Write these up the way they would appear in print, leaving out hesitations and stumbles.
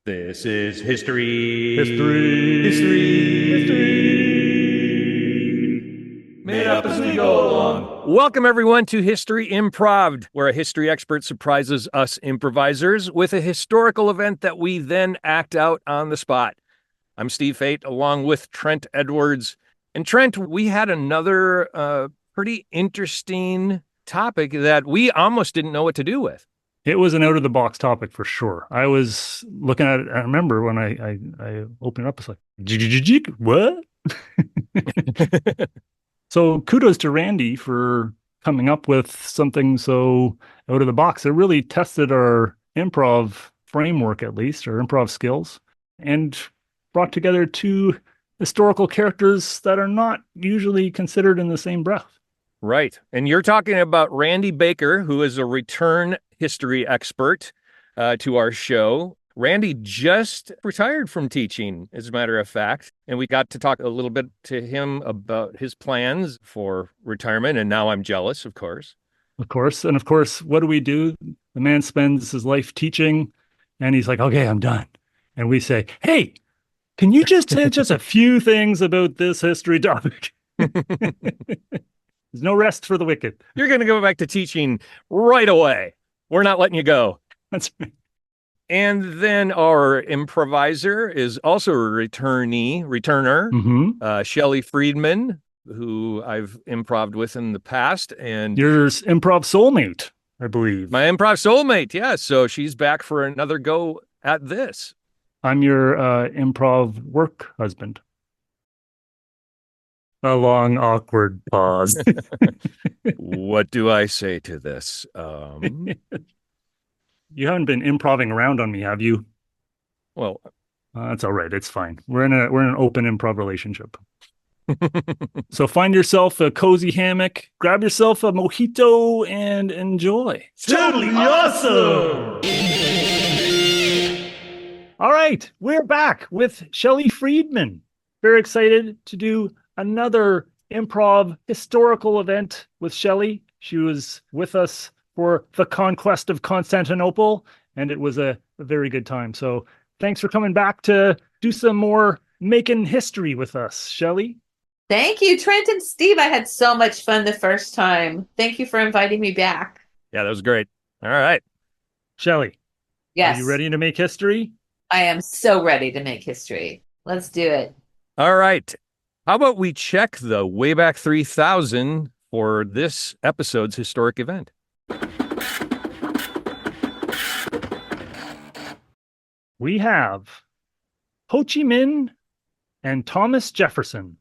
This is history. Made up as we go along. Welcome, everyone, to History Improv'ed, where a history expert surprises us improvisers with a historical event that we then act out on the spot. I'm Steve Fate, along with Trent Edwards. And Trent, we had another pretty interesting topic that we almost didn't know what to do with. It was an out-of-the-box topic for sure. I was looking at it. I remember when I opened it up, it's like, what? So kudos to Randy for coming up with something so out of the box. It really tested our improv framework, at least, our improv skills, and brought together two historical characters that are not usually considered in the same breath. Right. And you're talking about Randy Baker, who is a return history expert to our show. Randy just retired from teaching, as a matter of fact, and we got to talk a little bit to him about his plans for retirement, and now I'm jealous, of course. Of course. And of course, what do? The man spends his life teaching, and he's like, okay, I'm done. And we say, hey, can you just say just a few things about this history topic? There's no rest for the wicked. You're going to go back to teaching right away. We're not letting you go. That's right. And then our improviser is also a returner, Shelley Friedman, who I've improved with in the past. And your improv soulmate, I believe. My improv soulmate, yeah. So she's back for another go at this. I'm your improv work husband. A long, awkward pause. What do I say to this? You haven't been improving around on me, have you? Well, that's all right. It's fine. We're in an open improv relationship. So find yourself a cozy hammock, grab yourself a mojito, and enjoy. It's totally awesome! All right, we're back with Shelley Friedman. Very excited to do another improv historical event with Shelley. She was with us for the conquest of Constantinople, and it was a very good time. So thanks for coming back to do some more making history with us, Shelley. Thank you, Trent and Steve. I had so much fun the first time. Thank you for inviting me back. Yeah, that was great. All right. Shelley. Yes. Are you ready to make history? I am so ready to make history. Let's do it. All right. How about we check the Wayback 3000 for this episode's historic event? We have Ho Chí Minh and Thomas Jefferson.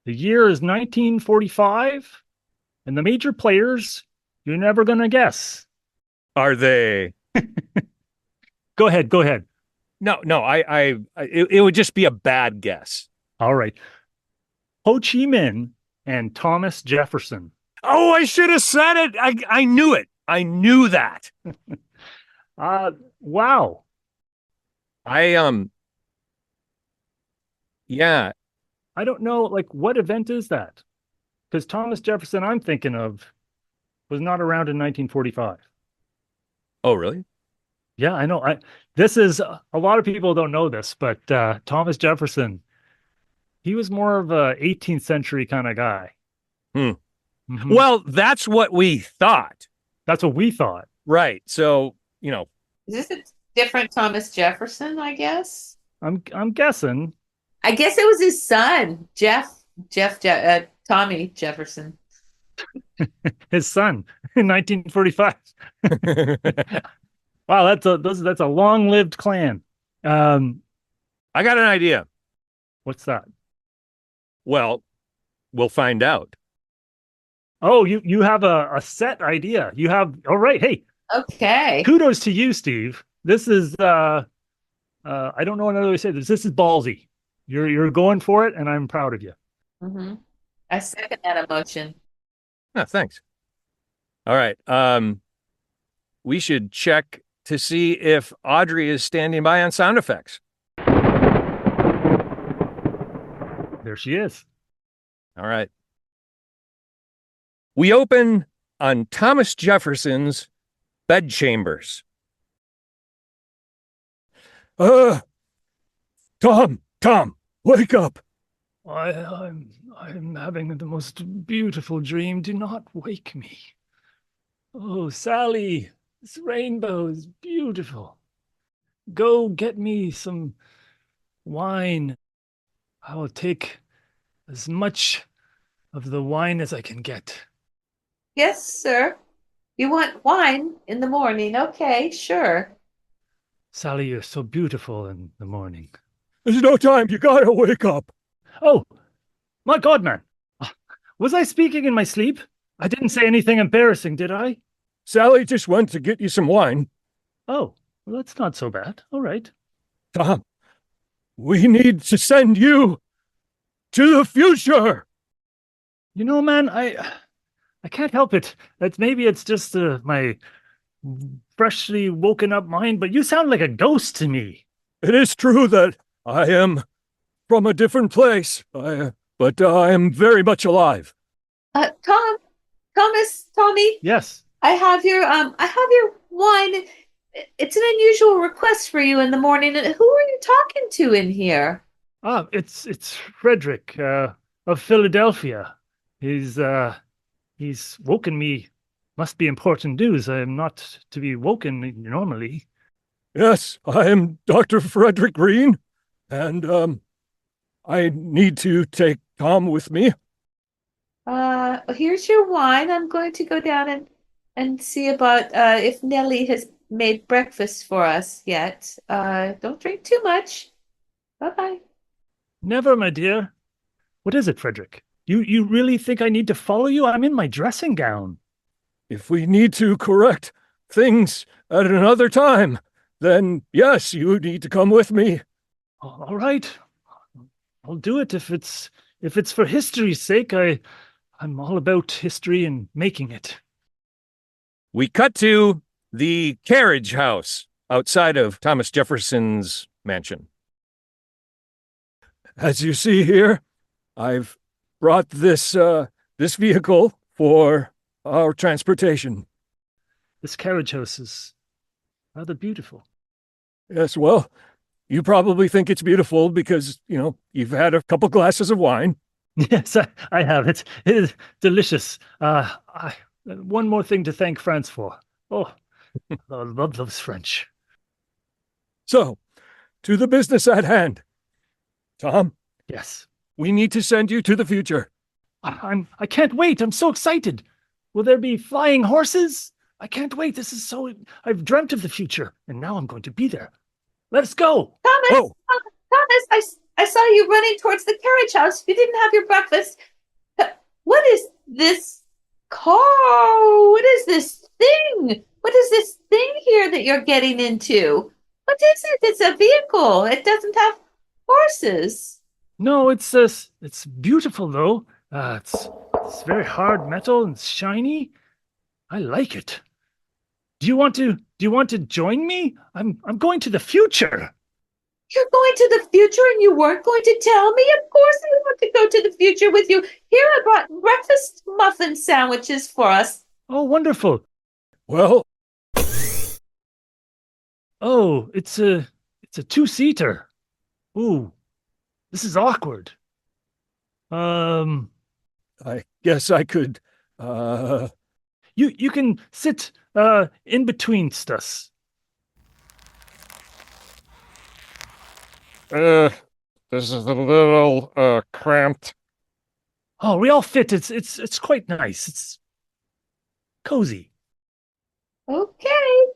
The year is 1945, and the major players, you're never going to guess. Are they? Go ahead. No, it would just be a bad guess. All right. Ho Chí Minh and Thomas Jefferson. Oh, I should have said it. I knew it. I knew that. Wow. Yeah. I don't know, like, what event is that? Because Thomas Jefferson, I'm thinking of, was not around in 1945. Oh, really? Yeah, I know. This is, a lot of people don't know this, but Thomas Jefferson, he was more of a 18th century kind of guy. Mm-hmm. Well, that's what we thought. That's what we thought. Right. So, Is this a different Thomas Jefferson, I guess? I'm guessing. I guess it was his son, Tommy Jefferson. His son in 1945. Wow, that's a long-lived clan. I got an idea. What's that? Well, we'll find out. Oh, you have a set idea. You have, all right. Hey. Okay. Kudos to you, Steve. This is I don't know another way to say this. This is ballsy. You're going for it, and I'm proud of you. Mm-hmm. I second that emotion. Oh, thanks. All right. We should check to see if Audrey is standing by on sound effects. There she is. All right. We open on Thomas Jefferson's bedchambers. Tom, wake up. I'm having the most beautiful dream. Do not wake me. Oh, Sally, this rainbow is beautiful. Go get me some wine. I will take as much of the wine as I can get. Yes, sir. You want wine in the morning? Okay, sure. Sally, you're so beautiful in the morning. There's no time. You gotta wake up. Oh, my God, man. Was I speaking in my sleep? I didn't say anything embarrassing, did I? Sally just went to get you some wine. Oh, well, that's not so bad. All right. Tom, we need to send you to the future. You know, man, I can't help it. Maybe it's just my freshly woken up mind, but you sound like a ghost to me. It is true that I am from a different place, but I am very much alive. Tommy. Yes. I have your wine. It's an unusual request for you in the morning. Who are you talking to in here? It's Frederick of Philadelphia. He's woken me. Must be important news. I am not to be woken normally. Yes, I am Dr. Frederick Green, and I need to take Tom with me. Here's your wine. I'm going to go down and see about if Nellie has made breakfast for us yet. Don't drink too much. Bye-bye. Never, my dear. What is it, Frederick? You really think I need to follow you? I'm in my dressing gown. If we need to correct things at another time, then yes, you need to come with me. All right. I'll do it if it's for history's sake. I'm all about history and making it. We cut to the carriage house outside of Thomas Jefferson's mansion. As you see here, I've brought this vehicle for our transportation. This carriage house is rather beautiful. Yes, well, you probably think it's beautiful because, you've had a couple glasses of wine. Yes, I have. It is delicious. One more thing to thank France for. Oh, I love those French. So, to the business at hand. Tom? Yes. We need to send you to the future. I can't wait. I'm so excited. Will there be flying horses? I can't wait. I've dreamt of the future, and now I'm going to be there. Let's go. Thomas, Oh. Thomas, I saw you running towards the carriage house. You didn't have your breakfast. What is this car? What is this thing? What is this thing here that you're getting into? What is it? It's a vehicle. It doesn't have horses. No, it's beautiful though. It's very hard metal and shiny. I like it. Do you want to join me? I'm going to the future. You're going to the future and you weren't going to tell me? Of course I want to go to the future with you. Here, I brought breakfast muffin sandwiches for us. Oh, wonderful. Well. Oh, it's a two-seater. Ooh, this is awkward. I guess I could, You can sit in between us. This is a little, cramped. Oh, we all fit. It's quite nice. It's cozy. Okay.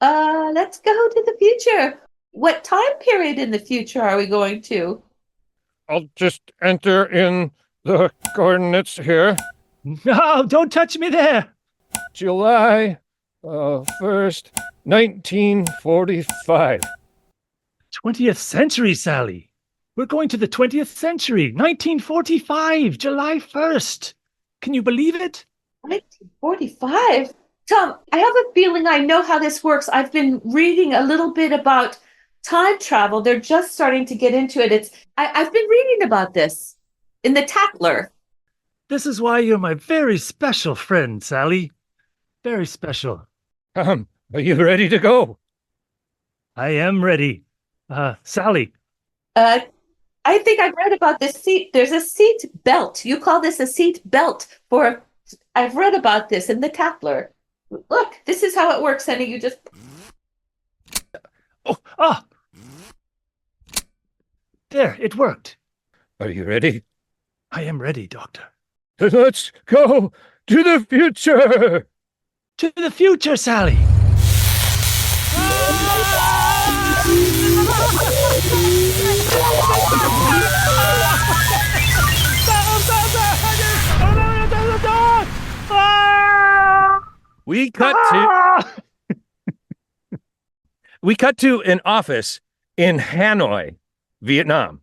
Let's go to the future. What time period in the future are we going to? I'll just enter in the coordinates here. No, don't touch me there. July 1st, 1945. 20th century, Sally. We're going to the 20th century. 1945, July 1st. Can you believe it? 1945? Tom, I have a feeling I know how this works. I've been reading a little bit about time travel. They're just starting to get into it. I've been reading about this in the Tatler. This is why you're my very special friend, Sally. Very special. Are you ready to go? I am ready. Sally. Uh, I think I've read about this seat. There's a seat belt. You call this a seat belt for. I've read about this in the Tatler. Look, this is how it works, honey. You just. Oh, ah! There, it worked. Are you ready? I am ready, Doctor. Then let's go to the future. To the future, Sally. We cut to an office in Hanoi, Vietnam.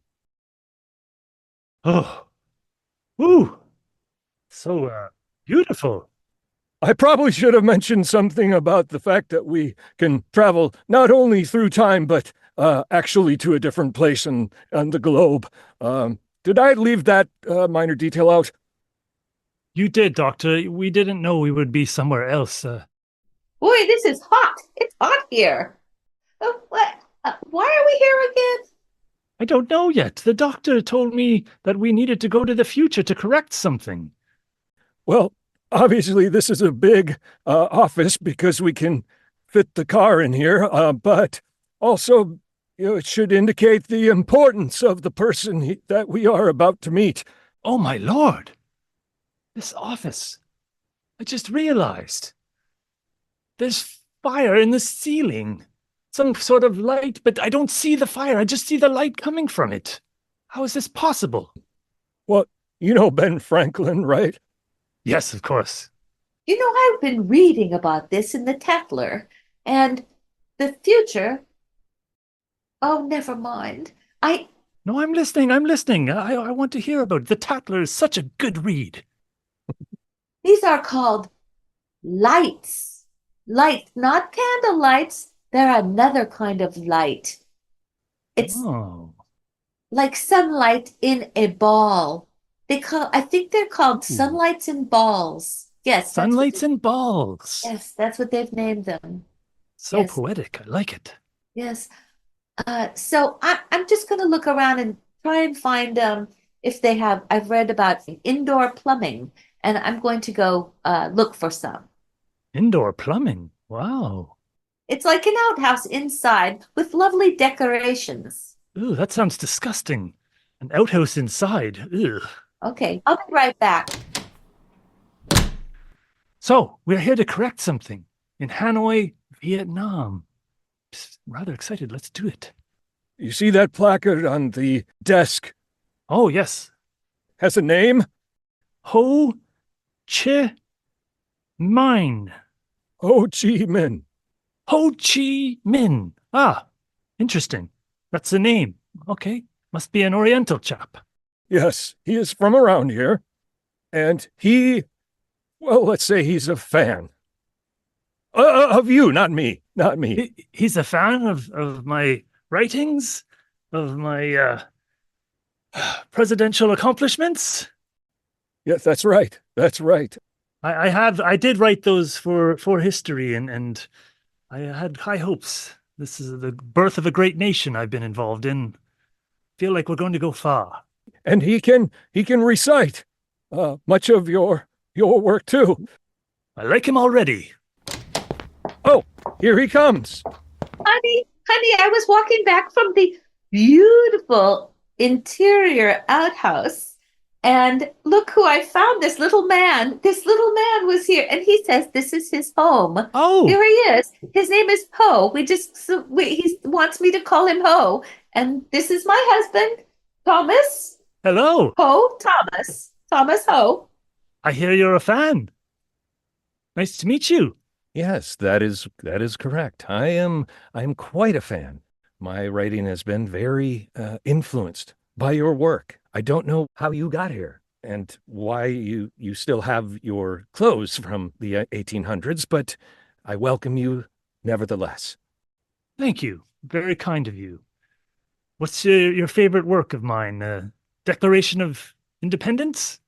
Oh, ooh, so beautiful. I probably should have mentioned something about the fact that we can travel not only through time, but actually to a different place on the globe. Did I leave that minor detail out? You did, Doctor. We didn't know we would be somewhere else. Boy, this is hot. It's hot here. What? Why are we here again? I don't know yet. The doctor told me that we needed to go to the future to correct something. Well, obviously this is a big office because we can fit the car in here, but also it should indicate the importance of the person that we are about to meet. Oh, my Lord. This office. I just realized. There's fire in the ceiling. Some sort of light, but I don't see the fire. I just see the light coming from it. How is this possible? Well, you know Ben Franklin, right? Yes, of course. You know, I've been reading about this in the Tatler, and the future. Oh, never mind. No, I'm listening. I want to hear about it. The Tatler is such a good read. These are called lights. Lights, not candle lights. They're another kind of light. It's like sunlight in a ball. I think they're called sunlights in balls. Yes. Sunlights in balls. Yes, that's what they've named them. So yes. Poetic. I like it. Yes. So I'm just going to look around and try and find if they have. I've read about indoor plumbing, and I'm going to go look for some. Indoor plumbing? Wow. It's like an outhouse inside with lovely decorations. Ooh, that sounds disgusting. An outhouse inside. Ugh. Okay, I'll be right back. So, we're here to correct something in Hanoi, Vietnam. Rather excited. Let's do it. You see that placard on the desk? Oh, yes. Has a name? Ho Chi Minh. Ho Chi Minh. Ho Chi Minh. Ah, interesting. That's the name. Okay. Must be an Oriental chap. Yes, he is from around here. And well, let's say he's a fan. Of you, not me. Not me. He's a fan of my writings? Of my presidential accomplishments? Yes, that's right. That's right. I did write those for history, and I had high hopes. This is the birth of a great nation I've been involved in. Feel like we're going to go far. And he can recite much of your work too. I like him already. Oh, here he comes. Honey, I was walking back from the beautiful interior outhouse, and look who I found, this little man. This little man was here, and he says this is his home. Oh. Here he is. His name is Ho. He wants me to call him Ho, and this is my husband, Thomas. Hello. Ho, Thomas. Thomas Ho. I hear you're a fan. Nice to meet you. Yes, that is correct. I am quite a fan. My writing has been very influenced by your work. I don't know how you got here and why you still have your clothes from the 1800s, but I welcome you nevertheless. Thank you. Very kind of you. What's your favorite work of mine? Declaration of Independence?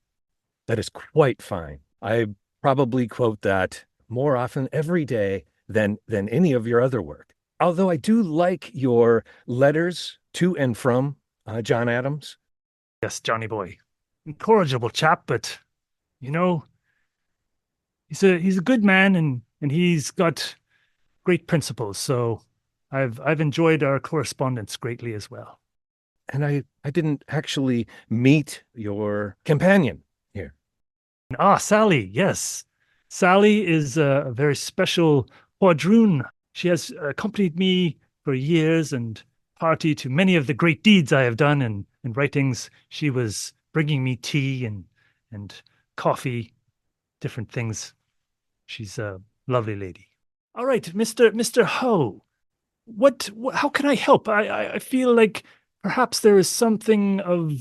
That is quite fine. I probably quote that more often every day than any of your other work. Although I do like your letters to and from John Adams. Yes, Johnny boy. Incorrigible chap, but you know, he's a good man and he's got great principles. So I've enjoyed our correspondence greatly as well. And I didn't actually meet your companion here. Ah, Sally, yes. Sally is a very special quadroon. She has accompanied me for years and party to many of the great deeds I have done in writings. She was bringing me tea and coffee, different things. She's a lovely lady. All right, Mr. Ho, how can I help? I feel like perhaps there is something of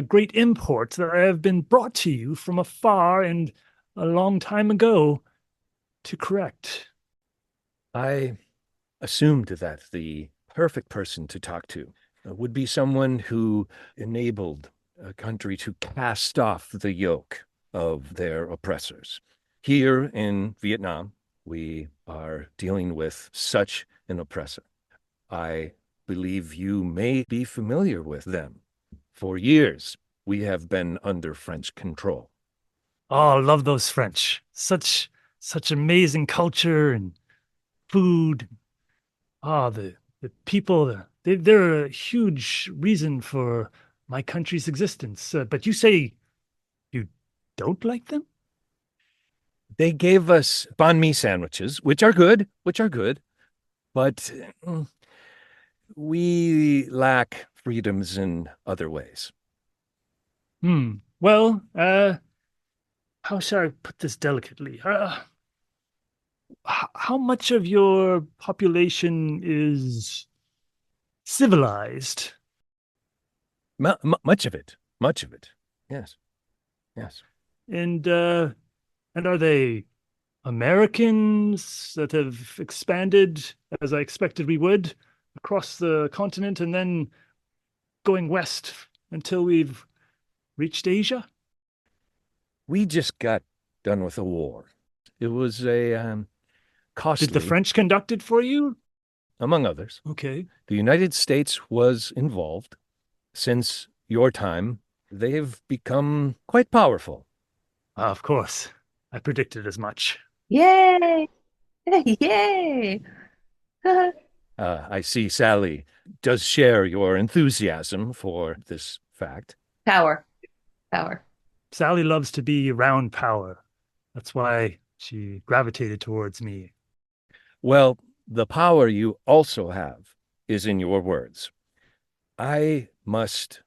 great import that I have been brought to you from afar and a long time ago to correct. I assumed that the perfect person to talk to would be someone who enabled a country to cast off the yoke of their oppressors. Here in Vietnam, we are dealing with such an oppressor. I believe you may be familiar with them. For years, we have been under French control. Oh, I love those French. Such amazing culture and food. Ah, the people, they're a huge reason for my country's existence. But you say you don't like them? They gave us banh mi sandwiches, which are good, but we lack freedoms in other ways. Well, how shall I put this delicately? How much of your population is civilized? Much of it. Yes. Yes. And are they Americans that have expanded, as I expected we would, across the continent and then going west until we've reached Asia? We just got done with a war. It was a costly. Did the French conduct it for you? Among others. Okay. The United States was involved. Since your time, they've become quite powerful. Of course. I predicted as much. Yay! Yay! I see Sally does share your enthusiasm for this fact. Power. Sally loves to be around power. That's why she gravitated towards me. Well, the power you also have is in your words. I must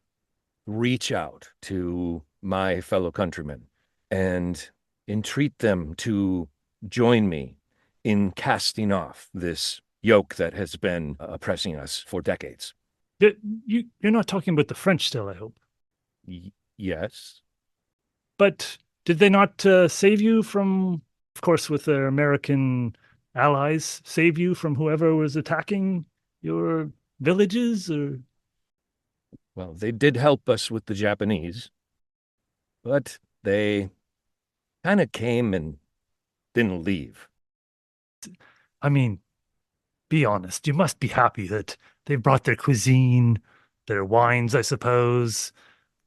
reach out to my fellow countrymen and entreat them to join me in casting off this yoke that has been oppressing us for decades. You're not talking about the French still, I hope. Yes. But did they not save you from, of course, with their American allies, save you from whoever was attacking your villages? Or Well, they did help us with the Japanese, but they kind of came and didn't leave. I mean, be honest, you must be happy that they brought their cuisine, their wines, I suppose,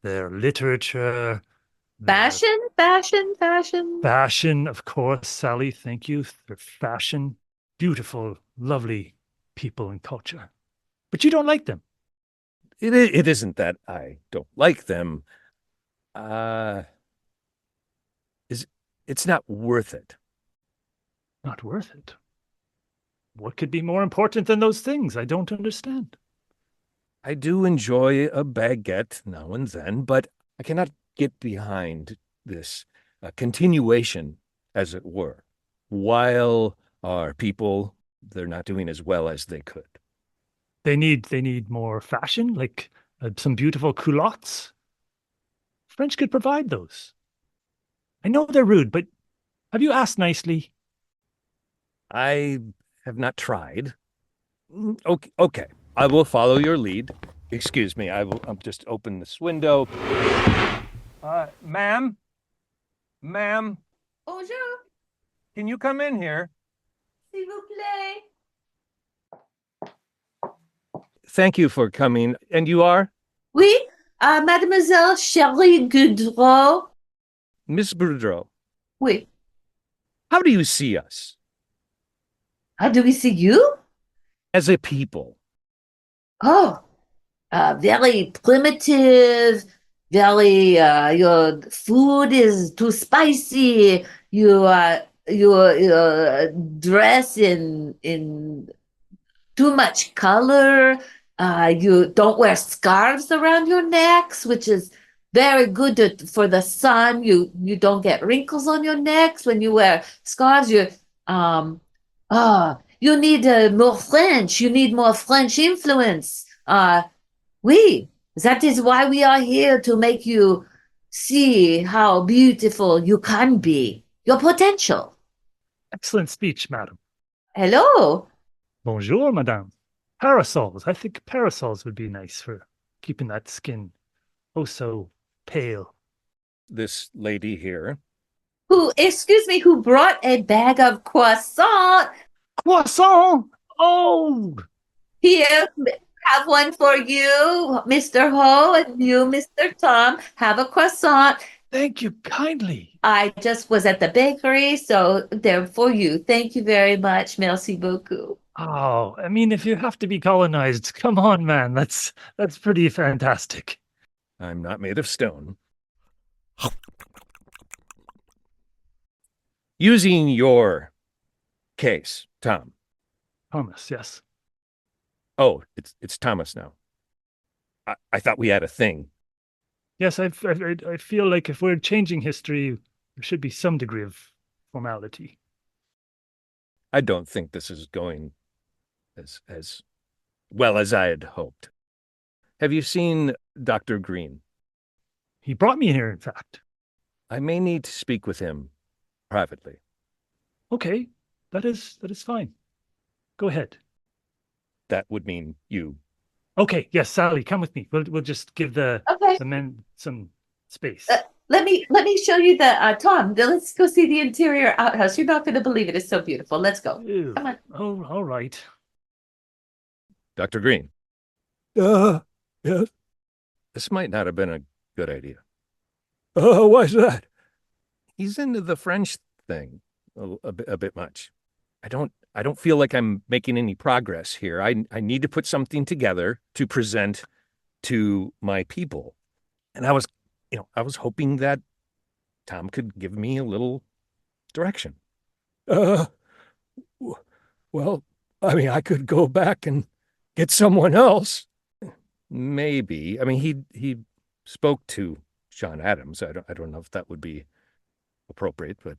their literature, Fashion. fashion, of course, Sally, thank you. Their fashion, beautiful, lovely people and culture. But you don't like them. It isn't that I don't like them. It's not worth it. Not worth it. What could be more important than those things? I don't understand. I do enjoy a baguette now and then, but I cannot get behind this continuation, as it were, while our people, they're not doing as well as they could. They need more fashion, like some beautiful culottes. French could provide those. I know they're rude, but have you asked nicely? I have not tried. Okay. I will follow your lead. Excuse me, I'll just open this window. Ma'am? Bonjour, Can you come in here? s'il vous plaît. thank you for coming. And you are? Oui, Mademoiselle Shelley Goudreau. Miss Boudreau, Oui. how do you see us How do we see you? as a people? Oh, very primitive. Very, your food is too spicy. You dress in too much color. You don't wear scarves around your necks, which is very good for the sun. You don't get wrinkles on your necks when you wear scarves. You need more French. You need more French influence. Oui, that is why we are here, to make you see how beautiful you can be, your potential. Excellent speech, madam. Hello. Bonjour, madame. Parasols. I think parasols would be nice for keeping that skin oh so pale. This lady here. Excuse me, who brought a bag of croissant? Croissant! Oh! Here, have one for you, Mr. Ho, and you, Mr. Tom. Have a croissant. Thank you kindly. I just was at the bakery, so they're for you. Thank you very much. Merci beaucoup. Oh, I mean, if you have to be colonized, come on, man. That's pretty fantastic. I'm not made of stone. Using your case, Tom. Thomas, yes. Oh, it's Thomas now. I thought we had a thing. Yes, I feel like if we're changing history, there should be some degree of formality. I don't think this is going as well as I had hoped. Have you seen Dr. Green? He brought me here, in fact. I may need to speak with him privately. Okay, that is fine. Go ahead. That would mean you. Okay, yes, Sally, come with me. We'll just give the men some space. Let me show you the Tom. Let's go see the interior outhouse. You're not going to believe it. It's so beautiful. Let's go. Ew. Come on. Oh, all right. Dr. Green. Yes. This might not have been a good idea. Why's that? He's into the French thing a bit much. I don't feel like I'm making any progress here. I need to put something together to present to my people. And I was hoping that Tom could give me a little direction. Well, I mean, I could go back and get someone else. Maybe. I mean, he spoke to John Adams. I don't know if that would be appropriate, but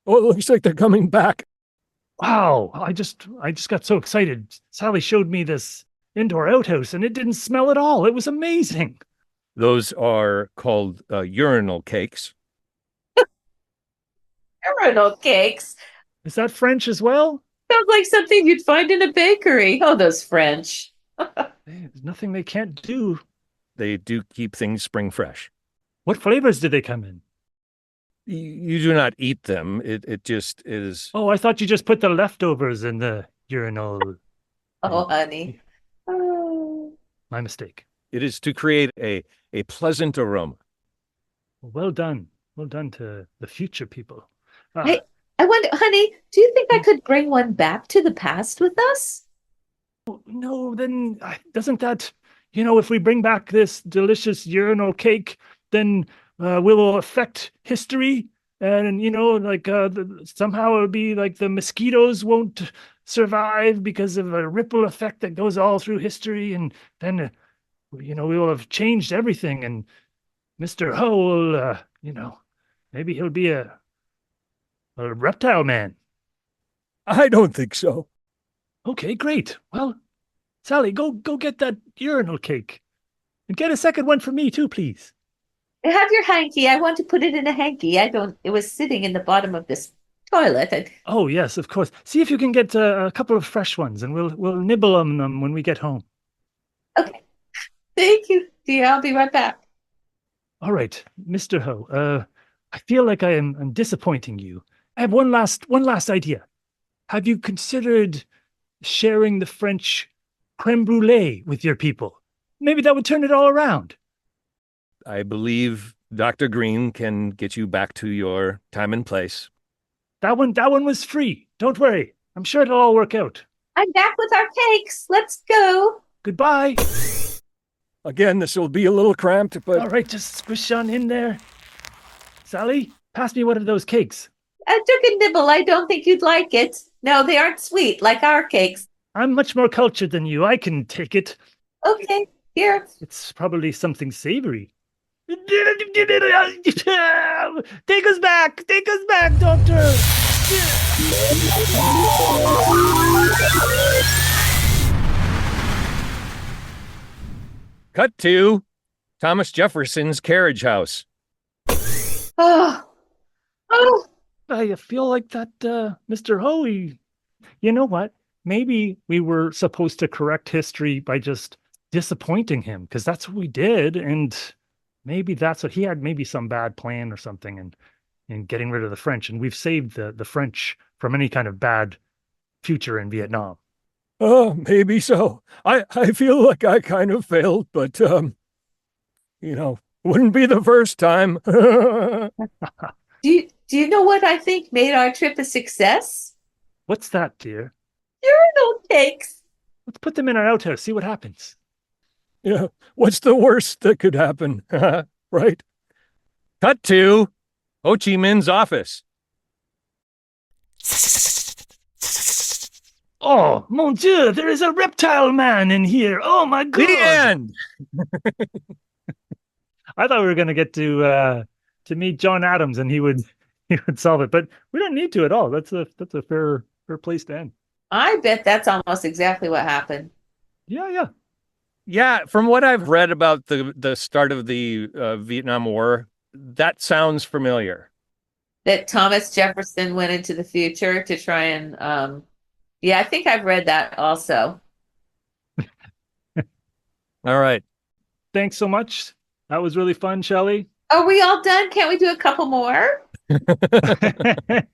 Oh, it looks like they're coming back. Wow, I just got so excited. Sally showed me this indoor outhouse and it didn't smell at all. It was amazing. those are called urinal cakes. Urinal cakes. Is that French as well? Sounds like something you'd find in a bakery. Oh, those French. There's nothing they can't do. They do keep things spring fresh. What flavors do they come in? You do not eat them. It just is. Oh, I thought you just put the leftovers in the urinal. Oh, honey. Oh. My mistake. It is to create a pleasant aroma. Well done. Well done to the future people. Hey, I wonder, honey, do you think I could bring one back to the past with us? No, then doesn't that, if we bring back this delicious urinal cake, then will affect history, and somehow it'll be like the mosquitoes won't survive because of a ripple effect that goes all through history, and then we will have changed everything, and Mr. Ho will maybe he'll be a reptile man. I don't think so. Okay, great. Well, Sally, go get that urinal cake, and get a second one for me too, please. Have your hanky. I want to put it in a hanky. It was sitting in the bottom of this toilet. Oh, yes, of course. See if you can get a couple of fresh ones, and we'll nibble on them when we get home. Okay. Thank you, dear. I'll be right back. All right, Mr. Ho, I feel like I'm disappointing you. I have one last idea. Have you considered sharing the French creme brulee with your people. Maybe that would turn it all around. I believe Dr. Green can get you back to your time and place. That one was free. Don't worry. I'm sure it'll all work out. I'm back with our cakes. Let's go. Goodbye. Again, this will be a little cramped, but All right, just squish on in there. Sally, pass me one of those cakes. I took a nibble. I don't think you'd like it. No, they aren't sweet like our cakes. I'm much more cultured than you. I can take it. Okay, here. It's probably something savory. Take us back, doctor. Cut to Thomas Jefferson's carriage house. Oh, I feel like that, Mr. Hoey. You know what? Maybe we were supposed to correct history by just disappointing him, because that's what we did, and maybe that's what he had. Maybe some bad plan or something, and getting rid of the French, and we've saved the French from any kind of bad future in Vietnam. maybe so. I feel like I kind of failed, but, wouldn't be the first time. do you know what I think made our trip a success? What's that, dear? Urinal cakes. Let's put them in our outhouse, see what happens. Yeah, what's the worst that could happen? Right? Cut to Ho Chi Minh's office. Oh, mon Dieu, there is a reptile man in here. Oh, my God. The end. I thought we were going to get to meet John Adams and he would solve it, but we don't need to at all. That's a fair place to end. I bet that's almost exactly what happened. Yeah. Yeah, from what I've read about the start of the Vietnam War, that sounds familiar. That Thomas Jefferson went into the future to try and, yeah, I think I've read that also. All right. Thanks so much. That was really fun, Shelley. Are we all done? Can't we do a couple more?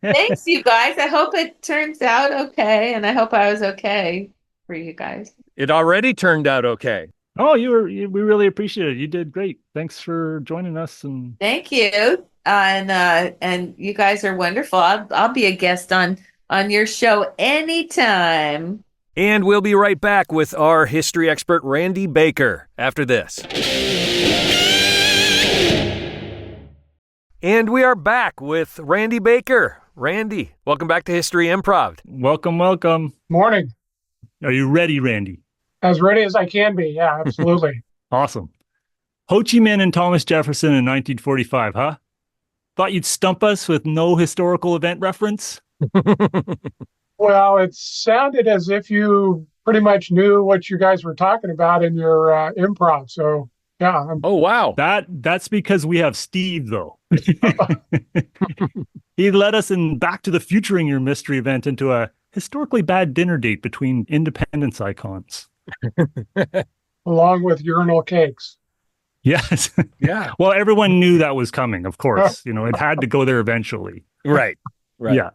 Thanks, you guys. I hope it turns out okay, and I hope I was okay for you guys. It already turned out okay. Oh, we really appreciate it. You did great. Thanks for joining us. And Thank you. And you guys are wonderful. I'll be a guest on your show anytime. And we'll be right back with our history expert, Randy Baker, after this. And we are back with Randy Baker. Randy, welcome back to History Improv'ed. welcome. Morning. Are you ready, Randy? As ready as I can be. Yeah, absolutely. Awesome. Ho Chi Minh and Thomas Jefferson in 1945, huh? Thought you'd stump us with no historical event reference? Well, it sounded as if you pretty much knew what you guys were talking about in your improv. So, yeah. Oh, wow. That's because we have Steve, though. He led us in Back to the Futuring Your Mystery event into a historically bad dinner date between independence icons. Along with urinal cakes. Yes. Yeah. Well, everyone knew that was coming, of course. It had to go there eventually. Right. Yeah.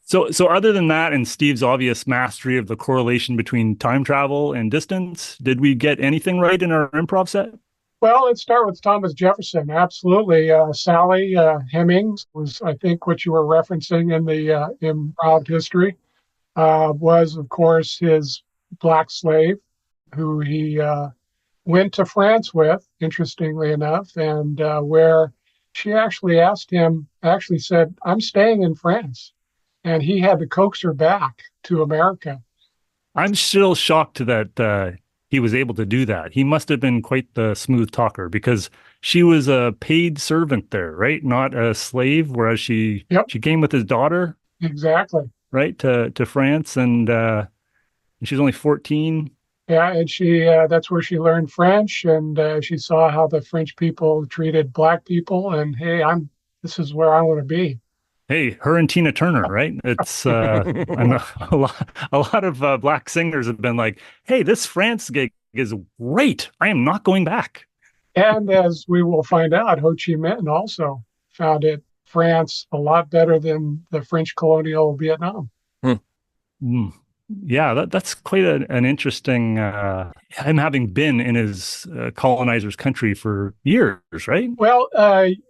So other than that and Steve's obvious mastery of the correlation between time travel and distance, did we get anything right in our improv set? Well, let's start with Thomas Jefferson. Absolutely. Sally Hemings was, I think, what you were referencing in the improv history, was, of course, his black slave, who he went to France with, interestingly enough, and where she actually said, I'm staying in France. And he had to coax her back to America. I'm still shocked that he was able to do that. He must have been quite the smooth talker because she was a paid servant there, right? Not a slave, whereas she came with his daughter. Exactly. Right, to France, and she's only 14. Yeah, and she that's where she learned French, and she saw how the French people treated black people, and hey, this is where I want to be. Hey, her and Tina Turner, right? It's a lot of black singers have been like, hey, this France gig is great. I am not going back. And as we will find out, Ho Chi Minh also found France a lot better than the French colonial Vietnam. Yeah, that's quite an interesting, him having been in his colonizer's country for years, right? Well,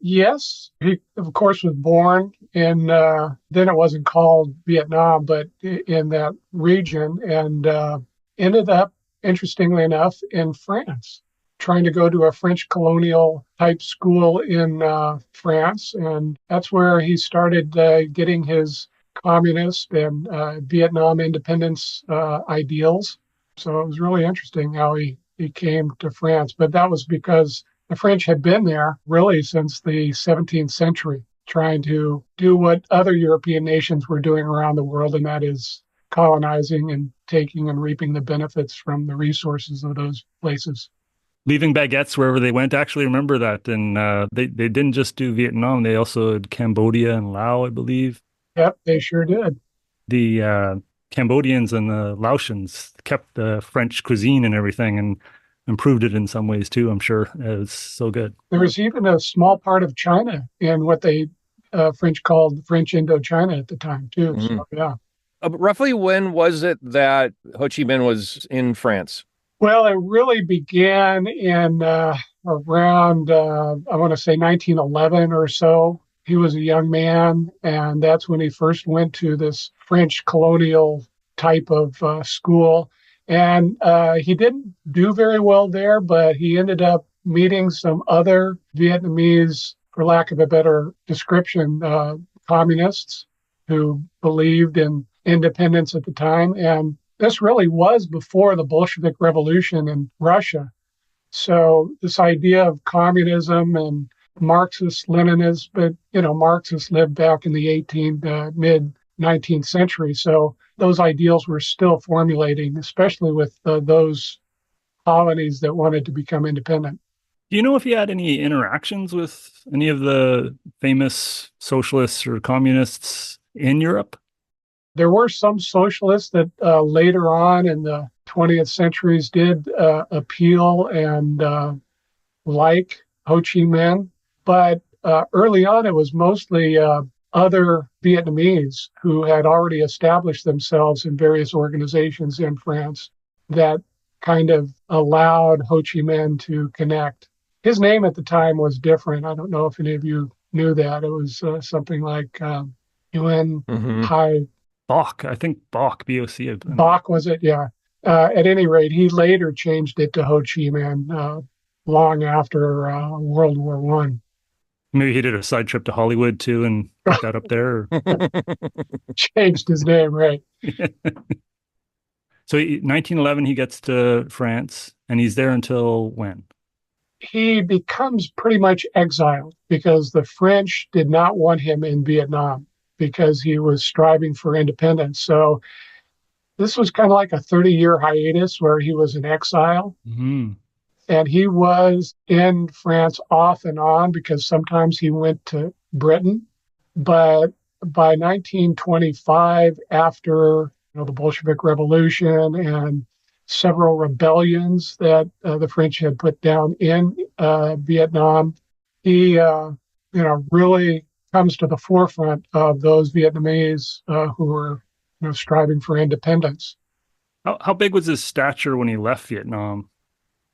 yes, he of course was born in then it wasn't called Vietnam, but in that region, and ended up, interestingly enough, in France, trying to go to a French colonial type school in France, and that's where he started getting his communist and Vietnam independence ideals. So it was really interesting how he came to France, but that was because the French had been there really since the 17th century, trying to do what other European nations were doing around the world, and that is colonizing and taking and reaping the benefits from the resources of those places. Leaving baguettes wherever they went. Actually, remember that. And they didn't just do Vietnam, they also had Cambodia and Laos, I believe. Yep, they sure did. The Cambodians and the Laotians kept the French cuisine and everything and improved it in some ways too, I'm sure. It was so good. There was even a small part of China in what they French called French Indochina at the time too. Mhm. So, yeah. Roughly when was it that Ho Chi Minh was in France? Well, it really began in around, I want to say 1911 or so. He was a young man, and that's when he first went to this French colonial type of school. And he didn't do very well there, but he ended up meeting some other Vietnamese, for lack of a better description, communists who believed in independence at the time. And this really was before the Bolshevik Revolution in Russia. So this idea of communism and Marxist Leninists, but Marxists lived back in the mid 19th century. So those ideals were still formulating, especially with those colonies that wanted to become independent. Do you know if you had any interactions with any of the famous socialists or communists in Europe? There were some socialists that later on in the 20th centuries did appeal and like Ho Chi Minh, but early on it was mostly other Vietnamese who had already established themselves in various organizations in France that kind of allowed Ho Chi Minh to connect. His name at the time was different. I don't know if any of you knew that. It was something like Yuan Hai. Bach, I think Bach, B-O-C. Bach, was it? Yeah. At any rate, he later changed it to Ho Chi Minh long after World War One. Maybe he did a side trip to Hollywood too and got that up there. Changed his name, right. So 1911, he gets to France, and he's there until when? He becomes pretty much exiled because the French did not want him in Vietnam because he was striving for independence. So this was kind of like a 30-year hiatus where he was in exile. Mm-hmm. And he was in France off and on because sometimes he went to Britain. But by 1925, after the Bolshevik Revolution and several rebellions that the French had put down in Vietnam, he really comes to the forefront of those Vietnamese who were striving for independence. How big was his stature when he left Vietnam?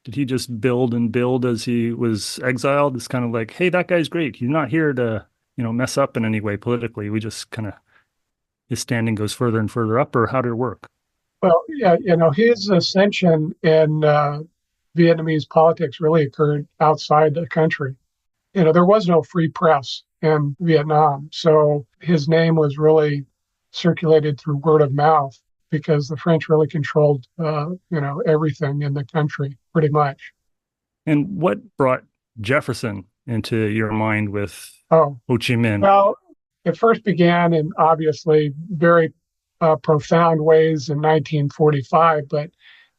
Did he just build and build as he was exiled? It's kind of like, hey, that guy's great. He's not here to, mess up in any way politically. We just kind of, his standing goes further and further up, or how did it work? Well, yeah, his ascension in Vietnamese politics really occurred outside the country. There was no free press in Vietnam. So his name was really circulated through word of mouth because the French really controlled, everything in the country pretty much. And what brought Jefferson into your mind with Ho Chi Minh? Well, it first began in obviously very profound ways in 1945, but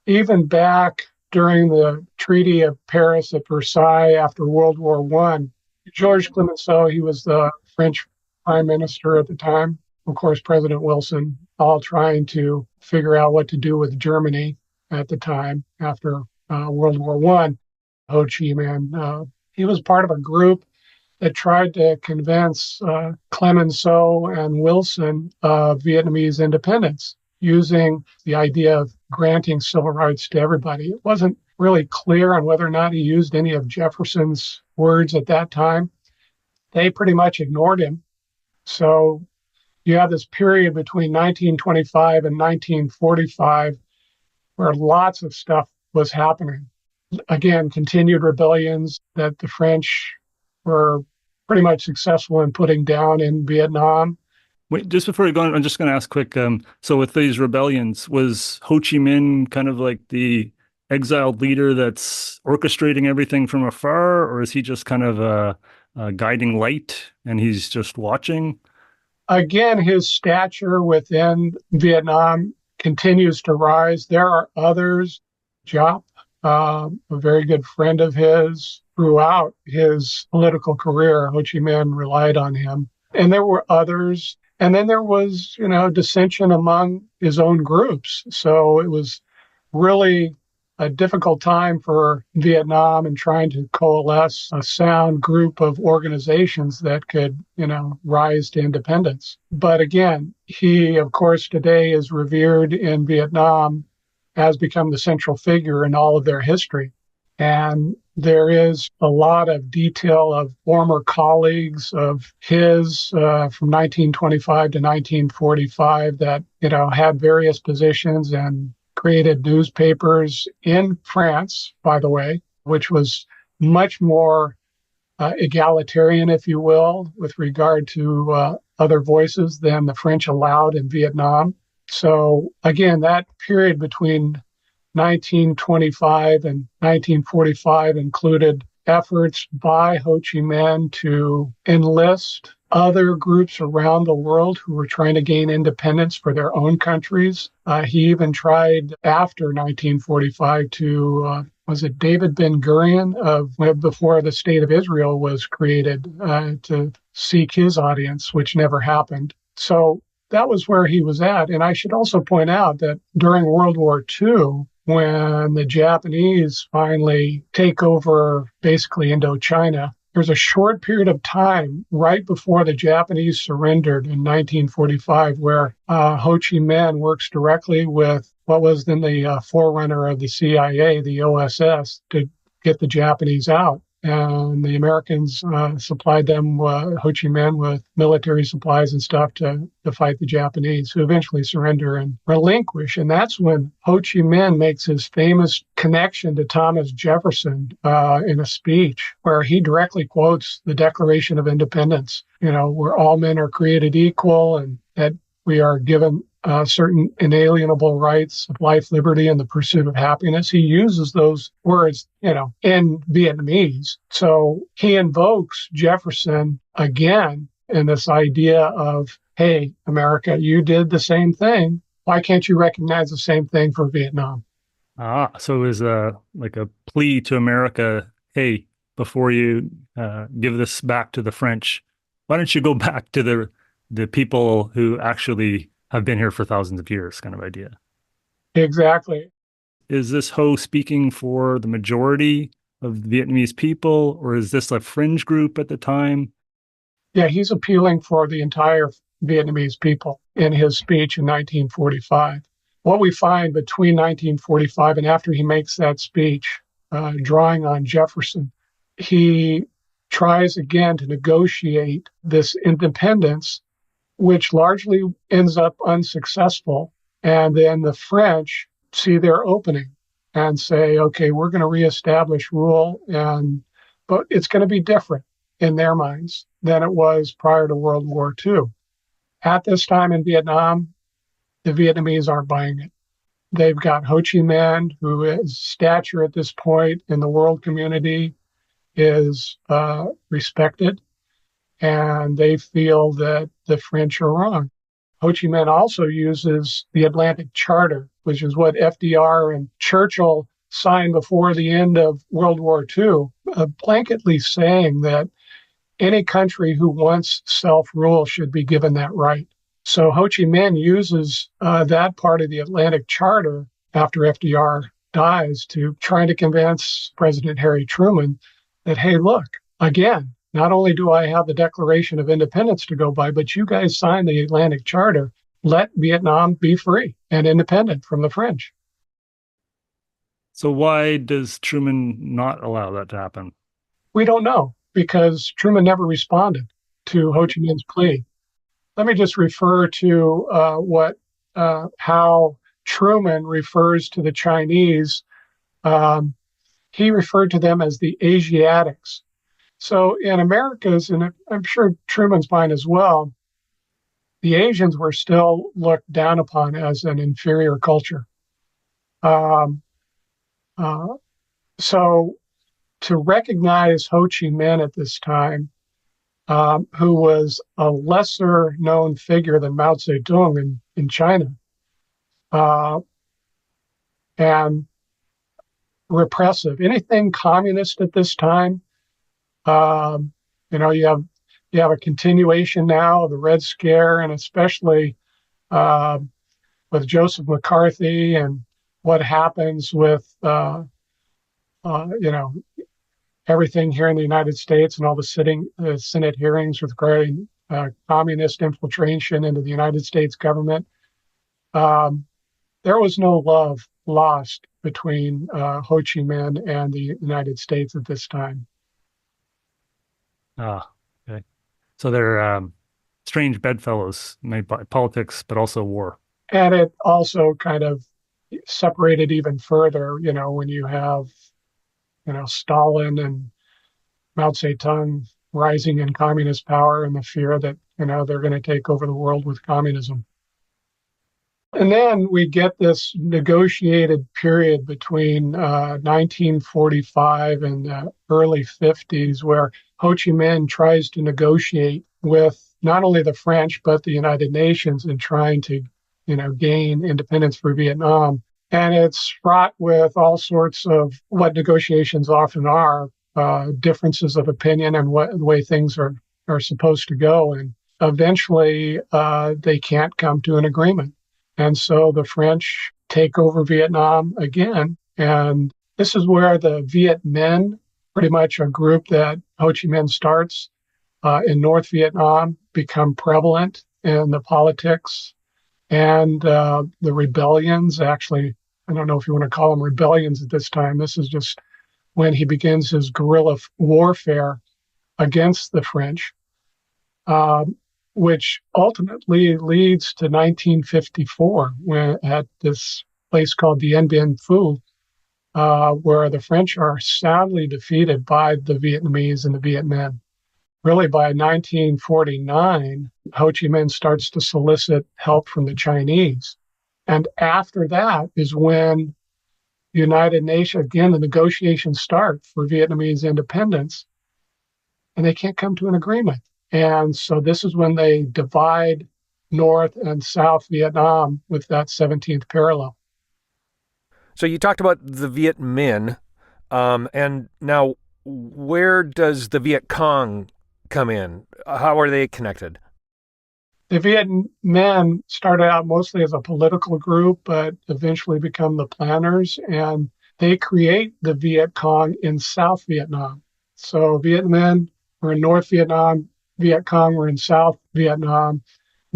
even back during the Treaty of Paris at Versailles after World War One, Georges Clemenceau, he was the French prime minister at the time, of course, President Wilson, all trying to figure out what to do with Germany at the time after World War One. Ho Chi Minh, he was part of a group that tried to convince Clemenceau and Wilson of Vietnamese independence using the idea of granting civil rights to everybody. It wasn't really clear on whether or not he used any of Jefferson's words at that time. They pretty much ignored him. So you have this period between 1925 and 1945 where lots of stuff was happening. Again, continued rebellions that the French were pretty much successful in putting down in Vietnam. Wait, just before you go on, I'm just going to ask quick. So with these rebellions, was Ho Chi Minh kind of like the exiled leader that's orchestrating everything from afar, or is he just kind of a guiding light and he's just watching? Again, his stature within Vietnam continues to rise. There are others. Giap, a very good friend of his, throughout his political career, Ho Chi Minh relied on him. And there were others. And then there was, dissension among his own groups. So it was really a difficult time for Vietnam and trying to coalesce a sound group of organizations that could, rise to independence. But again, he, of course, today is revered in Vietnam, has become the central figure in all of their history. And there is a lot of detail of former colleagues of his from 1925 to 1945 that, had various positions and created newspapers in France, by the way, which was much more egalitarian, if you will, with regard to other voices than the French allowed in Vietnam. So again, that period between 1925 and 1945 included efforts by Ho Chi Minh to enlist other groups around the world who were trying to gain independence for their own countries. He even tried after 1945 to, was it David Ben-Gurion, before the State of Israel was created, to seek his audience, which never happened. So that was where he was at. And I should also point out that during World War II, when the Japanese finally take over basically Indochina, there's a short period of time right before the Japanese surrendered in 1945 where Ho Chi Minh works directly with what was then the forerunner of the CIA, the OSS, to get the Japanese out. And the Americans supplied them, Ho Chi Minh, with military supplies and stuff to fight the Japanese, who eventually surrender and relinquish. And that's when Ho Chi Minh makes his famous connection to Thomas Jefferson in a speech where he directly quotes the Declaration of Independence, where all men are created equal and that we are given certain inalienable rights of life, liberty, and the pursuit of happiness. He uses those words, in Vietnamese. So he invokes Jefferson again in this idea of, hey, America, you did the same thing. Why can't you recognize the same thing for Vietnam? So it was like a plea to America, hey, before you give this back to the French, why don't you go back to the people who actually have been here for thousands of years, kind of idea. Exactly. Is this Ho speaking for the majority of Vietnamese people, or is this a fringe group at the time? Yeah, he's appealing for the entire Vietnamese people in his speech in 1945. What we find between 1945 and after he makes that speech, drawing on Jefferson, he tries again to negotiate this independence, which largely ends up unsuccessful. And then the French see their opening and say, okay, we're going to reestablish rule, but it's going to be different in their minds than it was prior to World War II. At this time in Vietnam, the Vietnamese aren't buying it. They've got Ho Chi Minh, whose stature at this point in the world community is respected, and they feel that the French are wrong. Ho Chi Minh also uses the Atlantic Charter, which is what FDR and Churchill signed before the end of World War II, blanketly saying that any country who wants self-rule should be given that right. So Ho Chi Minh uses that part of the Atlantic Charter after FDR dies to try to convince President Harry Truman that, hey, look, again, not only do I have the Declaration of Independence to go by, but you guys signed the Atlantic Charter. let Vietnam be free and independent from the French. So why does Truman not allow that to happen? We don't know, because Truman never responded to Ho Chi Minh's plea. Let me just refer to how Truman refers to the Chinese. He referred to them as the Asiatics. So in America's, and I'm sure Truman's mind as well, the Asians were still looked down upon as an inferior culture. So to recognize Ho Chi Minh at this time, who was a lesser known figure than Mao Zedong in China, and repressive, anything communist at this time, you have a continuation now of the Red Scare, and especially with Joseph McCarthy and what happens with everything here in the United States and all the Senate hearings regarding communist infiltration into the United States government. There was no love lost between Ho Chi Minh and the United States at this time. Ah, okay. So they're strange bedfellows made by politics, but also war. And it also kind of separated even further, when you have, Stalin and Mao Zedong rising in communist power and the fear that, they're going to take over the world with communism. And then we get this negotiated period between 1945 and the early 50s where Ho Chi Minh tries to negotiate with not only the French, but the United Nations in trying to, gain independence for Vietnam. And it's fraught with all sorts of what negotiations often are, differences of opinion and the way things are supposed to go. And eventually they can't come to an agreement. And so the French take over Vietnam again. And this is where the Viet Minh, pretty much a group that Ho Chi Minh starts in North Vietnam, become prevalent in the politics. And the rebellions, actually, I don't know if you want to call them rebellions at this time. This is just when he begins his guerrilla warfare against the French, which ultimately leads to 1954, when at this place called Dien Bien Phu, where the French are sadly defeated by the Vietnamese and the Viet Minh. Really, by 1949, Ho Chi Minh starts to solicit help from the Chinese. And after that is when the United Nations, again, the negotiations start for Vietnamese independence, and they can't come to an agreement. And so this is when they divide North and South Vietnam with that 17th parallel. So you talked about the Viet Minh, and now where does the Viet Cong come in? How are they connected? The Viet Minh started out mostly as a political group, but eventually become the planners, and they create the Viet Cong in South Vietnam. So Viet Minh were in North Vietnam, Viet Cong were in South Vietnam,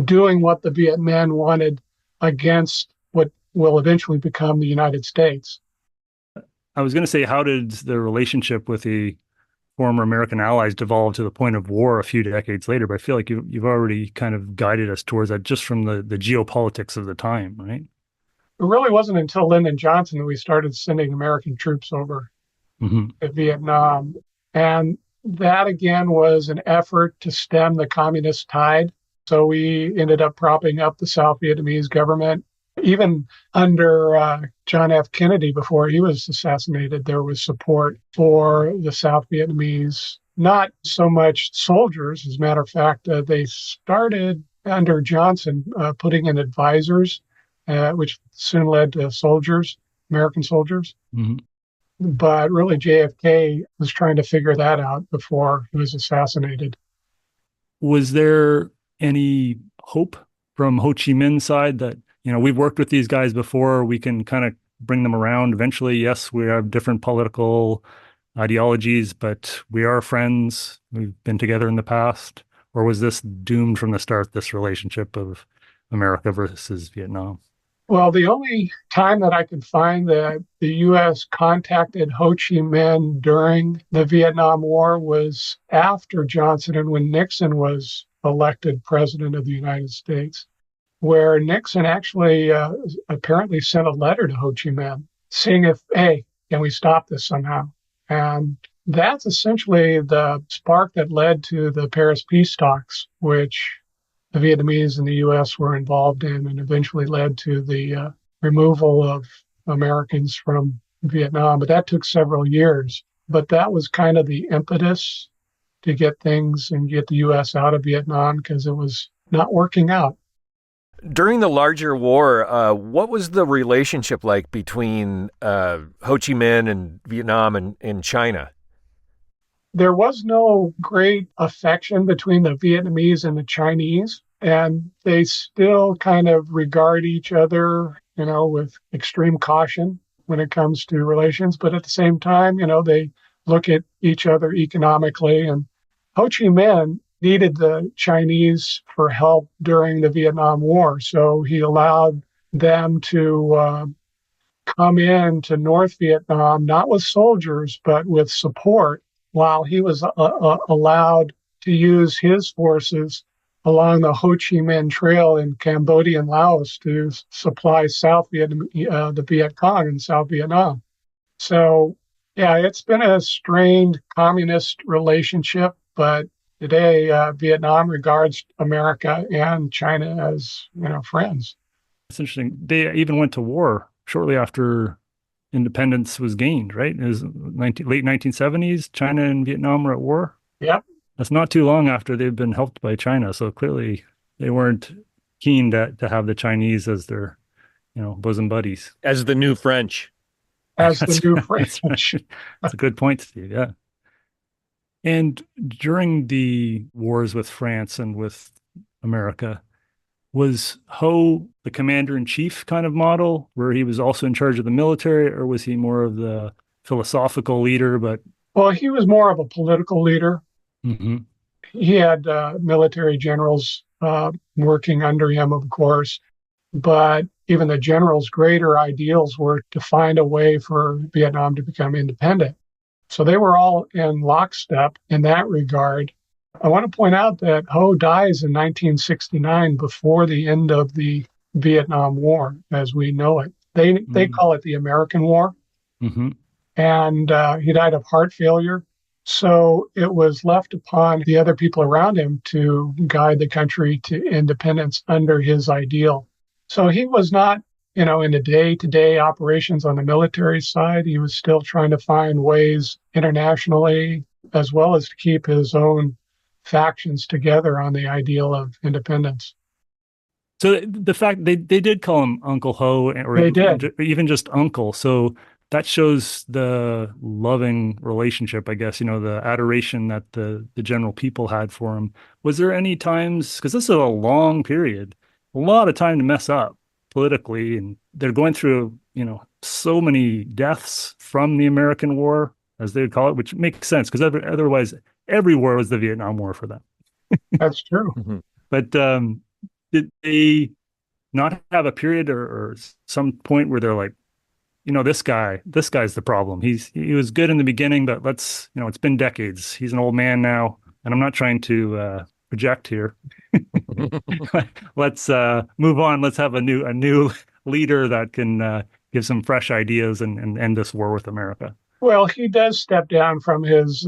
doing what the Viet Minh wanted against what will eventually become the United States. I was going to say, how did the relationship with the former American allies devolve to the point of war a few decades later? But I feel like you've already kind of guided us towards that just from the geopolitics of the time, right? It really wasn't until Lyndon Johnson that we started sending American troops over to Vietnam. And that, again, was an effort to stem the communist tide. So we ended up propping up the South Vietnamese government. Even under John F. Kennedy, before he was assassinated, there was support for the South Vietnamese, not so much soldiers. As a matter of fact, they started under Johnson putting in advisors, which soon led to soldiers, American soldiers. Mm-hmm. But really, JFK was trying to figure that out before he was assassinated. Was there any hope from Ho Chi Minh's side that, we've worked with these guys before, we can kind of bring them around eventually? Yes, we have different political ideologies, but we are friends. We've been together in the past. Or was this doomed from the start, this relationship of America versus Vietnam? Well, the only time that I could find that the U.S. contacted Ho Chi Minh during the Vietnam War was after Johnson and when Nixon was elected president of the United States, where Nixon actually apparently sent a letter to Ho Chi Minh saying, hey, can we stop this somehow? And that's essentially the spark that led to the Paris peace talks, which the Vietnamese and the U.S. were involved in and eventually led to the removal of Americans from Vietnam. But that took several years. But that was kind of the impetus to get things and get the U.S. out of Vietnam because it was not working out. During the larger war, what was the relationship like between Ho Chi Minh and Vietnam and China? There was no great affection between the Vietnamese and the Chinese, and they still kind of regard each other, with extreme caution when it comes to relations. But at the same time, they look at each other economically. And Ho Chi Minh needed the Chinese for help during the Vietnam War, so he allowed them to come into North Vietnam, not with soldiers, but with support, while he was allowed to use his forces along the Ho Chi Minh Trail in Cambodia and Laos to supply the Viet Cong in South Vietnam. So, yeah, it's been a strained communist relationship, but today Vietnam regards America and China as, friends. It's interesting. They even went to war shortly after independence was gained, right? It was late 1970s. China and Vietnam were at war. Yep. That's not too long after they've been helped by China. So clearly they weren't keen to have the Chinese as their, bosom buddies. As the new French. As the new French. That's a good point, Steve. Yeah. And during the wars with France and with America, was Ho the commander-in-chief kind of model, where he was also in charge of the military, or was he more of the philosophical leader? Well, he was more of a political leader. Mm-hmm. He had military generals working under him, of course, but even the generals' greater ideals were to find a way for Vietnam to become independent. So they were all in lockstep in that regard. I want to point out that Ho dies in 1969 before the end of the Vietnam War as we know it. They call it the American War. Mm-hmm. And he died of heart failure. So it was left upon the other people around him to guide the country to independence under his ideal. So he was not, in the day-to-day operations on the military side. He was still trying to find ways internationally, as well as to keep his own factions together on the ideal of independence. So the fact they did call him Uncle Ho, or they did, even just Uncle. So that shows the loving relationship, I guess, the adoration that the general people had for him. Was there any times, because this is a long period, a lot of time to mess up politically, and they're going through, so many deaths from the American War, as they would call it, which makes sense because otherwise every war was the Vietnam War for them. That's true. Mm-hmm. But did they not have a period or some point where they're like, this guy's the problem. He was good in the beginning, but let's, it's been decades. He's an old man now, and I'm not trying to project here. Let's move on. Let's have a new leader that can give some fresh ideas and end this war with America. Well, he does step down from his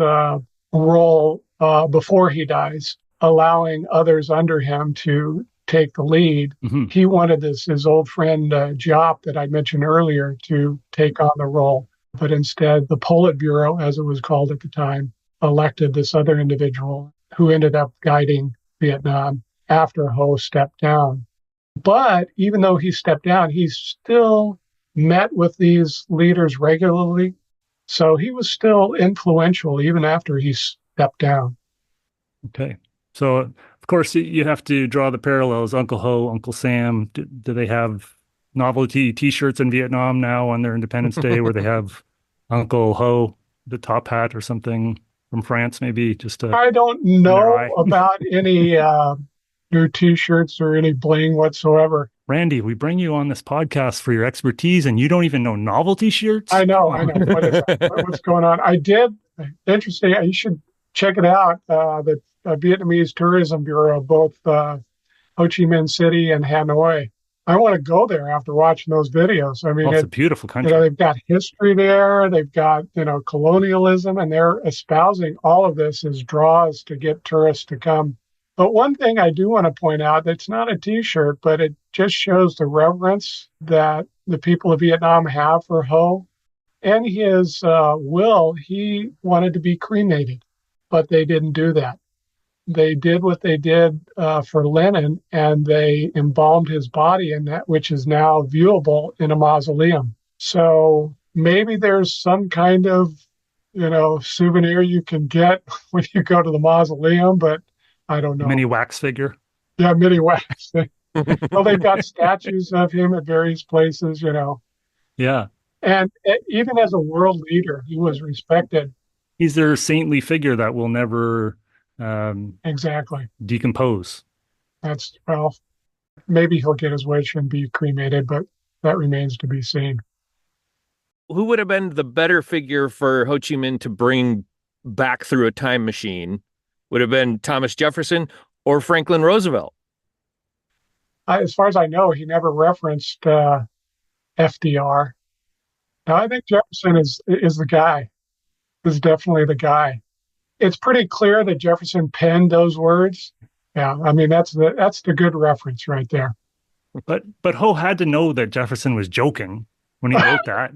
role before he dies, allowing others under him to take the lead. Mm-hmm. He wanted his old friend Giap that I mentioned earlier to take on the role, but instead the Politburo, as it was called at the time, elected this other individual who ended up guiding Vietnam after Ho stepped down. But even though he stepped down, he still met with these leaders regularly. So he was still influential even after he stepped down. Okay. So, of course, you have to draw the parallels. Uncle Ho, Uncle Sam, do they have novelty T-shirts in Vietnam now on their Independence Day where they have Uncle Ho, the top hat or something from France, maybe? I don't know about any new T-shirts or any bling whatsoever. Randy, we bring you on this podcast for your expertise, and you don't even know novelty shirts? I know. What is that? What's going on? I did. Interesting. You should check it out. The Vietnamese Tourism Bureau, both Ho Chi Minh City and Hanoi. I want to go there after watching those videos. I mean, it's a beautiful country. They've got history there. They've got, colonialism, and they're espousing all of this as draws to get tourists to come. But one thing I do want to point out, that's not a T-shirt, but it just shows the reverence that the people of Vietnam have for Ho. And his will, he wanted to be cremated, but they didn't do that. They did what they did for Lenin, and they embalmed his body in that, which is now viewable in a mausoleum. So maybe there's some kind of, souvenir you can get when you go to the mausoleum, but I don't know. Mini wax figure. Yeah, mini wax. Well, they've got statues of him at various places, Yeah. And even as a world leader, he was respected. He's their saintly figure that will never exactly decompose. Maybe he'll get his wish and be cremated, but that remains to be seen. Who would have been the better figure for Ho Chi Minh to bring back through a time machine? Would have been Thomas Jefferson or Franklin Roosevelt? As far as I know, he never referenced FDR. Now, I think Jefferson is the guy. Is definitely the guy. It's pretty clear that Jefferson penned those words. Yeah, I mean that's the good reference right there. But Ho had to know that Jefferson was joking when he wrote that.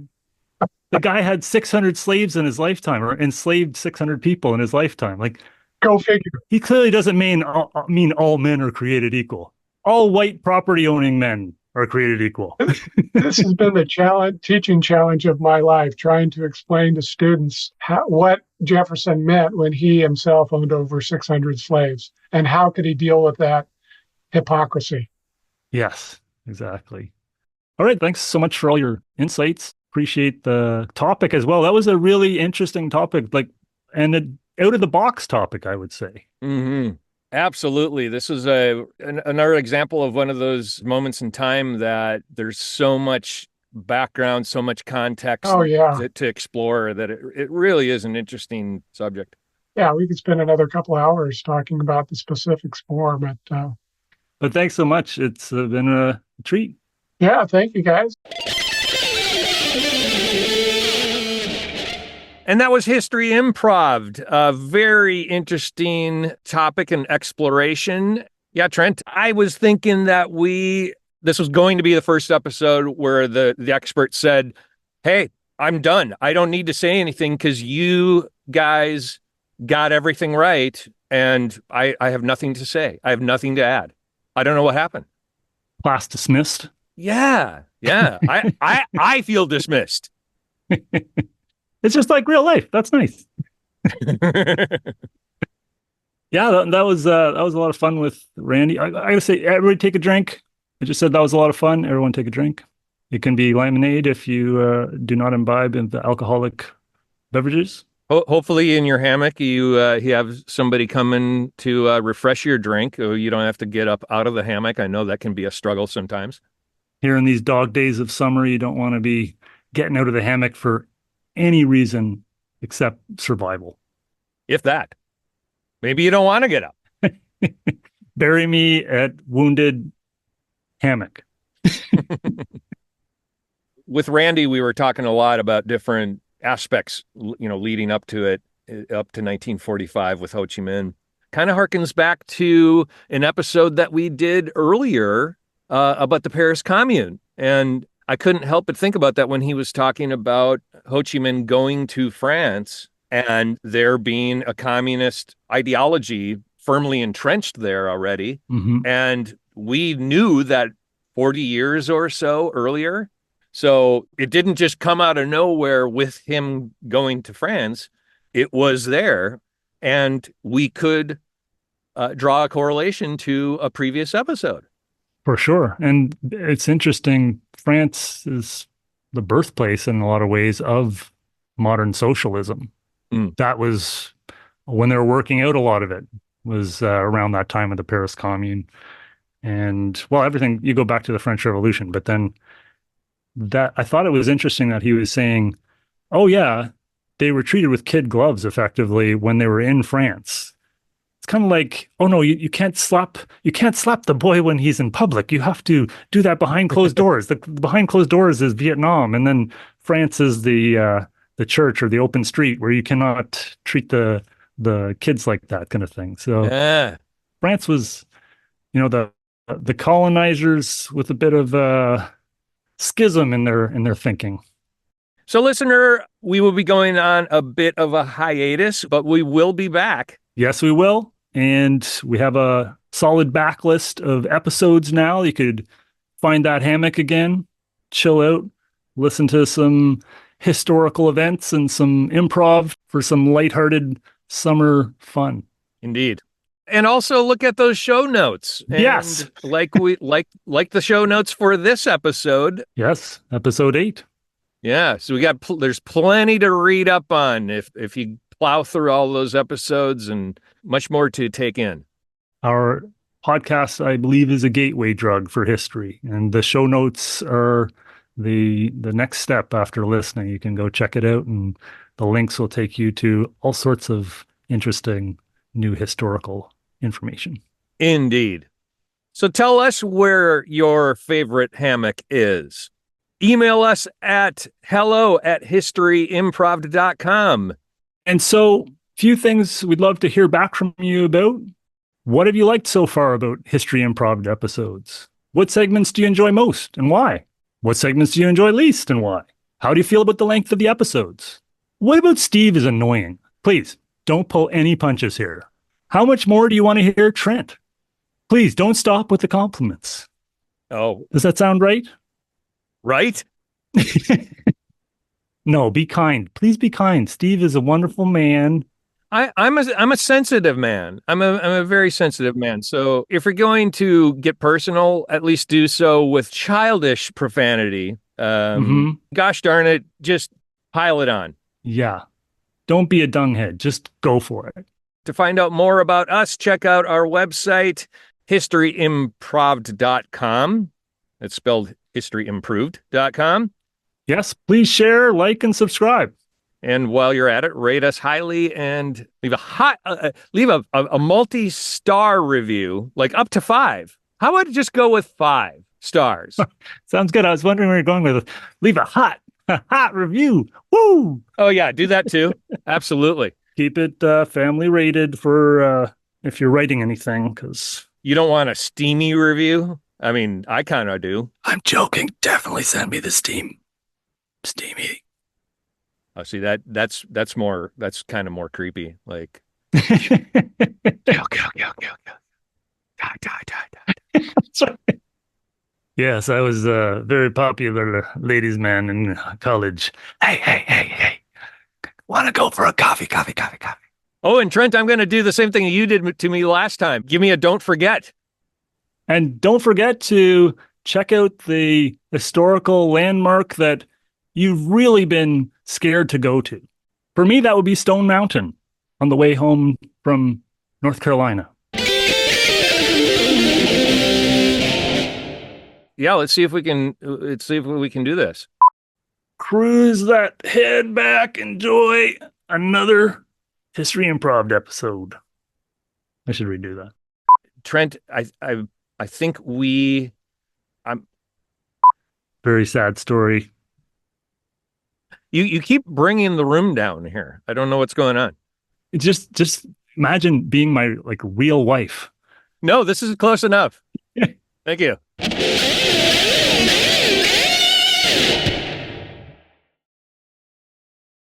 The guy had 600 slaves in his lifetime, or enslaved 600 people in his lifetime. Like, go figure. He clearly doesn't mean all men are created equal. All white property owning men are created equal. This has been the teaching challenge of my life, trying to explain to students what Jefferson meant when he himself owned over 600 slaves, and how could he deal with that hypocrisy. Yes, exactly. All right, thanks so much for all your insights. Appreciate the topic as well. That was a really interesting topic, and an out of the box topic, I would say. Mm-hmm. Absolutely. This is another example of one of those moments in time that there's so much background, so much context to explore that it really is an interesting subject. Yeah, we could spend another couple hours talking about the specifics more, but thanks so much. It's been a treat. Yeah, thank you, guys. And that was History Improv'ed, a very interesting topic and exploration. Yeah, Trent, I was thinking that this was going to be the first episode where the expert said, hey, I'm done. I don't need to say anything because you guys got everything right. And I have nothing to say. I have nothing to add. I don't know what happened. Class dismissed. Yeah. I feel dismissed. It's just like real life. That's nice. Yeah, that was a lot of fun with Randy. I gotta say, everybody take a drink. I just said that was a lot of fun. Everyone take a drink. It can be lemonade if you do not imbibe in the alcoholic beverages. Hopefully in your hammock, you have somebody coming to refresh your drink. You don't have to get up out of the hammock. I know that can be a struggle sometimes. Here in these dog days of summer, you don't want to be getting out of the hammock for any reason except survival. If that. Maybe you don't want to get up. Bury me at wounded hammock. With Randy, we were talking a lot about different aspects, leading up to it, up to 1945 with Ho Chi Minh. Kind of harkens back to an episode that we did earlier about the Paris Commune. And I couldn't help but think about that when he was talking about Ho Chi Minh going to France and there being a communist ideology firmly entrenched there already. Mm-hmm. And we knew that 40 years or so earlier. So it didn't just come out of nowhere with him going to France. It was there. And we could draw a correlation to a previous episode. For sure. And it's interesting. France is the birthplace in a lot of ways of modern socialism. That was when they were working out a lot of it. was around that time of the Paris Commune. And well, everything, you go back to the French Revolution, but then that I thought it was interesting that he was saying, oh yeah, they were treated with kid gloves effectively when they were in France. It's kind of like, oh no, you can't slap the boy when he's in public. You have to do that behind closed doors. The behind closed doors is Vietnam, and then France is the church or the open street where you cannot treat the kids like that kind of thing. So Yeah. France was, the colonizers with a bit of schism in their thinking. So, listener, we will be going on a bit of a hiatus, but we will be back. Yes, we will. And we have a solid backlist of episodes now. You could find that hammock again, chill out, listen to some historical events and some improv for some lighthearted summer fun. Indeed. And also look at those show notes. And yes. Like the show notes for this episode. Yes, episode 8. Yeah, so there's plenty to read up on if you plow through all those episodes, and much more to take in. Our podcast, I believe, is a gateway drug for history, and the show notes are the next step after listening. You can go check it out, and the links will take you to all sorts of interesting new historical information. Indeed. So tell us where your favorite hammock is. Email us at hello@historyimprov.com. And so, few things we'd love to hear back from you about. What have you liked so far about History Improv'ed episodes? What segments do you enjoy most and why? What segments do you enjoy least and why? How do you feel about the length of the episodes? What about Steve is annoying? Please, don't pull any punches here. How much more do you want to hear Trent? Please, don't stop with the compliments. Oh. Does that sound right? Right? No, be kind. Please be kind. Steve is a wonderful man. I'm a sensitive man. I'm a very sensitive man. So if you're going to get personal, at least do so with childish profanity. Gosh darn it, just pile it on. Yeah. Don't be a dunghead. Just go for it. To find out more about us, check out our website, historyimprov.com. It's spelled historyimproved.com. Yes, please share, like, and subscribe. And while you're at it, rate us highly and leave a multi-star review, like up to 5. How about just go with 5 stars? Sounds good. I was wondering where you're going with it. Leave a hot review. Woo! Oh yeah, do that too. Absolutely. Keep it family rated for if you're writing anything, because you don't want a steamy review. I mean, I kind of do. I'm joking. Definitely send me the steamy. Oh, see that's kind of more creepy. Like, kill. Die. Yes, I was a very popular ladies' man in college. Hey. Want to go for a coffee? Oh, and Trent, I'm going to do the same thing you did to me last time. Give me a don't forget. And don't forget to check out the historical landmark that you've really been scared to go to. For me, that would be Stone Mountain on the way home from North Carolina. Yeah, let's see if we can do this. Cruise that head back, enjoy another History Improv'ed episode. I should redo that. Trent, I think very sad story. You keep bringing the room down here. I don't know what's going on. It's just imagine being my real wife. No, this is close enough. Thank you.